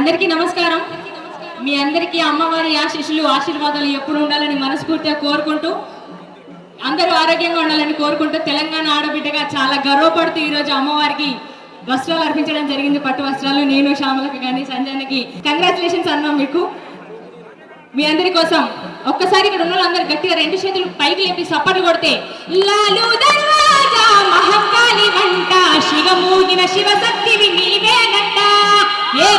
అందరికీ నమస్కారం. మీ అందరికీ అమ్మవారి ఆశీస్సులు ఆశీర్వాదాలు ఎప్పుడు ఉండాలని మనస్ఫూర్తిగా కోరుకుంటూ, అందరూ ఆరోగ్యంగా ఉండాలని కోరుకుంటూ, తెలంగాణ ఆడబిడ్డగా చాలా గర్వపడుతూ ఈరోజు అమ్మవారికి వస్త్రాలు అర్పించడం జరిగింది. పట్టు వస్త్రాలు. నేను శ్యామలకు కానీ సంజయకి కంగ్రాచులేషన్స్ అన్నాం. మీకు మీ అందరి కోసం ఒక్కసారి ఇక్కడ ఉన్న వాళ్ళందరూ గట్టిగా 2 చేతులు పైకి లేపి సప్పట్లు కొడితే లాలు దర్వాజా మహంకాళి వంట శివమూగిన శివశక్తివి నీవేనంట ఏ